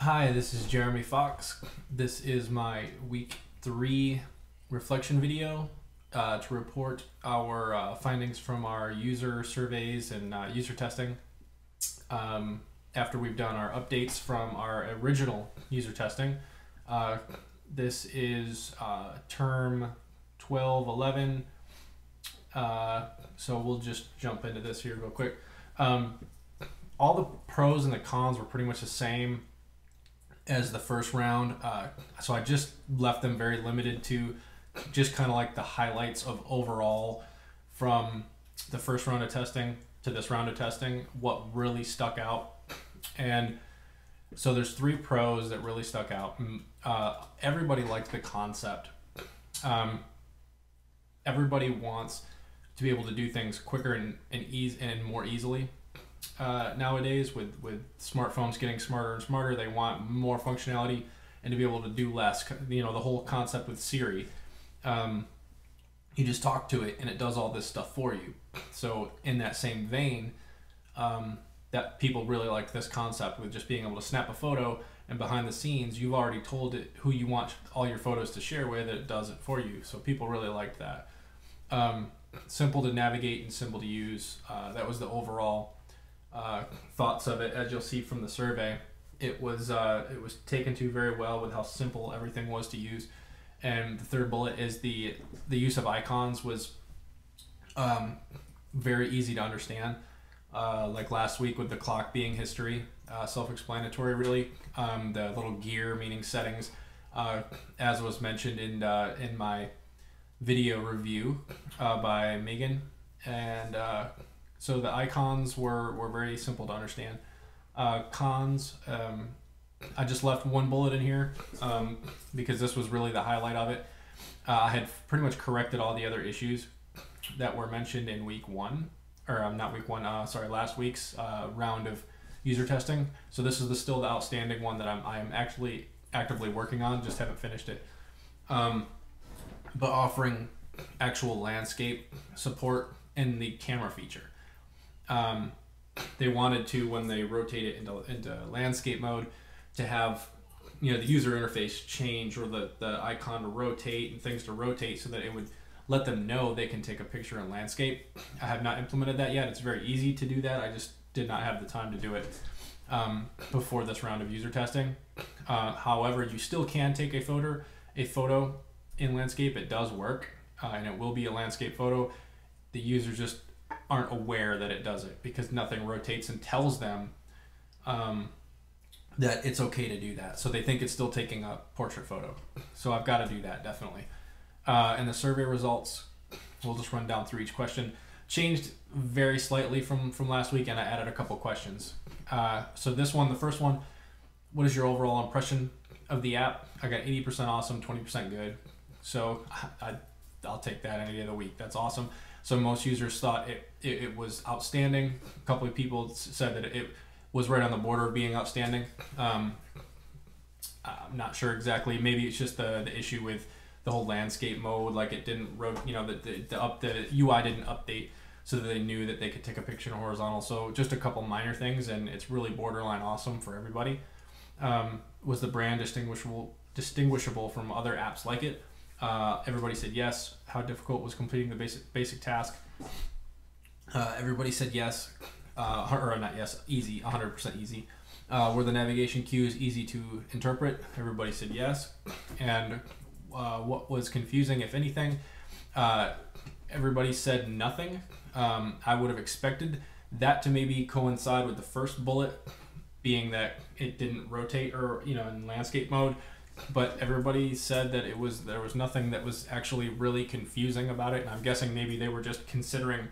Hi, this is Jeremy Fox. This is my week 3 reflection video to report our findings from our user surveys and user testing after we've done our updates from our original user testing. This is term 1211, so we'll just jump into this here real quick. All the pros and the cons were pretty much the same as the first round, so I just left them very limited to just kind of like the highlights of overall from the first round of testing to this round of testing, what really stuck out. And so there's 3 pros that really stuck out. Everybody liked the concept. Everybody wants to be able to do things quicker and more easily. Nowadays, with smartphones getting smarter and smarter, they want more functionality and to be able to do less. You know, the whole concept with Siri, you just talk to it and it does all this stuff for you. So in that same vein, that people really like this concept with just being able to snap a photo, and behind the scenes you've already told it who you want all your photos to share with, it does it for you. So people really liked that. Simple to navigate and simple to use. That was the overall thoughts of it. As you'll see from the survey, it was taken to very well with how simple everything was to use. And the third bullet is the use of icons was very easy to understand. Like last week with the clock being history, self-explanatory really. The little gear meaning settings, as was mentioned in my video review by Megan. And so the icons were very simple to understand. Cons, I just left one bullet in here because this was really the highlight of it. I had pretty much corrected all the other issues that were mentioned in week 1, or not week 1, sorry, last week's round of user testing. So this is still the outstanding one that I'm actually actively working on, just haven't finished it. But offering actual landscape support in the camera feature. They wanted to, when they rotate it into landscape mode, to have, you know, the user interface change, or the icon to rotate and things to rotate, so that it would let them know they can take a picture in landscape. I have not implemented that yet. It's very easy to do that. I just did not have the time to do it before this round of user testing. However, you still can take a photo in landscape. It does work, and it will be a landscape photo. The users just aren't aware that it does it because nothing rotates and tells them that it's okay to do that. So they think it's still taking a portrait photo. So I've got to do that, definitely. And the survey results, we'll just run down through each question. Changed very slightly from last week, and I added a couple questions. So this one, the first one, what is your overall impression of the app? I got 80% awesome, 20% good. So I'll take that any day of the week. That's awesome. So most users thought it was outstanding. A couple of people said that it was right on the border of being outstanding. I'm not sure exactly. Maybe it's just the issue with the whole landscape mode. Like it didn't, you know, the UI didn't update so that they knew that they could take a picture in horizontal. So just a couple minor things, and it's really borderline awesome for everybody. Was the brand distinguishable from other apps like it? Everybody said yes. How difficult was completing the basic task? Everybody said yes, or not yes, easy, 100% easy. Were the navigation cues easy to interpret? Everybody said yes. And what was confusing, if anything? Everybody said nothing. I would have expected that to maybe coincide with the first bullet, being that it didn't rotate, or, you know, in landscape mode. But everybody said that there was nothing that was actually really confusing about it, and I'm guessing maybe they were just considering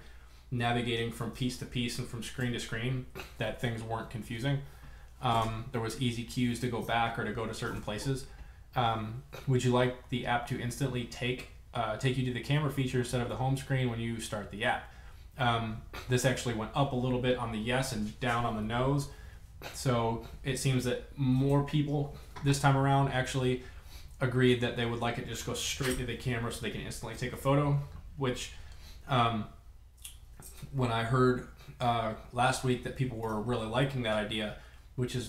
navigating from piece to piece and from screen to screen, that things weren't confusing. There was easy cues to go back or to go to certain places. Would you like the app to instantly take you to the camera feature instead of the home screen when you start the app? This actually went up a little bit on the yes and down on the no's. So it seems that more people this time around actually agreed that they would like it to just go straight to the camera so they can instantly take a photo, which when I heard last week that people were really liking that idea,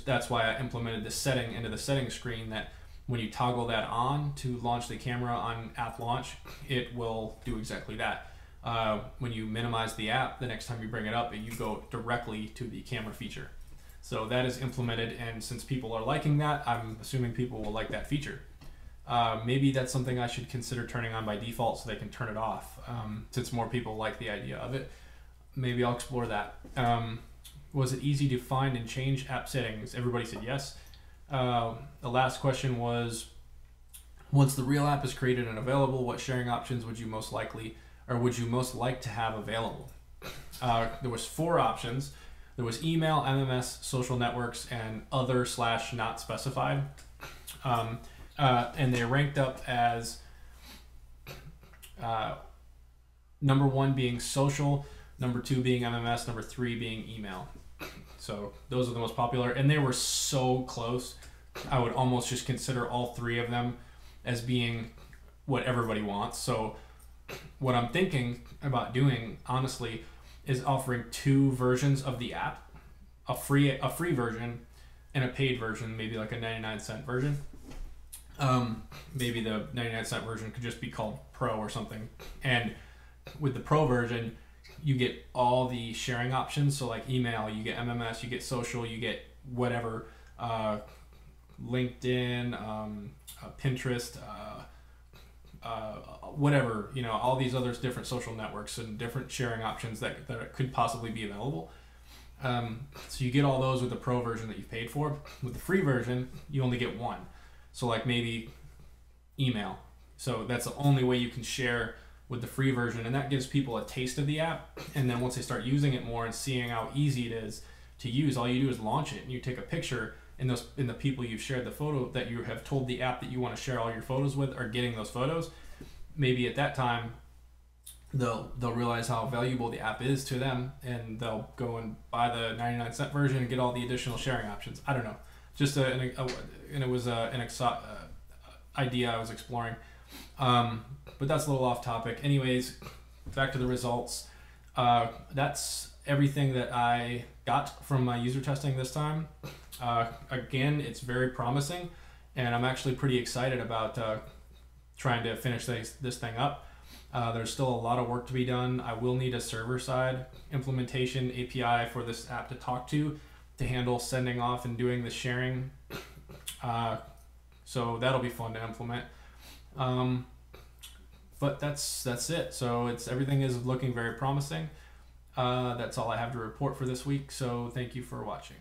that's why I implemented this setting into the settings screen, that when you toggle that on to launch the camera on app launch, it will do exactly that. When you minimize the app, the next time you bring it up, you go directly to the camera feature. So that is implemented, and since people are liking that, I'm assuming people will like that feature. Maybe that's something I should consider turning on by default so they can turn it off, since more people like the idea of it. Maybe I'll explore that. Was it easy to find and change app settings? Everybody said yes. The last question was, once the real app is created and available, what sharing options would you most like to have available? There was 4 options. There was email, MMS, social networks, and other/not specified. And they ranked up as number 1 being social, number 2 being MMS, number 3 being email. So those are the most popular, and they were so close. I would almost just consider all 3 of them as being what everybody wants. So what I'm thinking about doing, honestly, is offering 2 versions of the app, a free version and a paid version, maybe like a 99-cent version. Maybe the 99-cent version could just be called Pro or something. And with the Pro version, you get all the sharing options. So like email, you get MMS, you get social, you get whatever, LinkedIn, Pinterest, whatever, all these other different social networks and different sharing options that could possibly be available. So you get all those with the Pro version that you've paid for. With the free version, you only get 1. So like maybe email. So that's the only way you can share with the free version, and that gives people a taste of the app. And then once they start using it more and seeing how easy it is to use, all you do is launch it and you take a picture, and the people you've shared the photo, that you have told the app that you want to share all your photos with, are getting those photos. Maybe at that time they'll realize how valuable the app is to them, and they'll go and buy the 99-cent version and get all the additional sharing options. I don't know, just and it was an idea I was exploring. But that's a little off topic. Anyways, back to the results. That's everything that I got from my user testing this time. Again, it's very promising, and I'm actually pretty excited about trying to finish this thing up. There's still a lot of work to be done. I will need a server-side implementation API for this app to talk to handle sending off and doing the sharing. So that'll be fun to implement. But that's it. So everything is looking very promising. That's all I have to report for this week. So thank you for watching.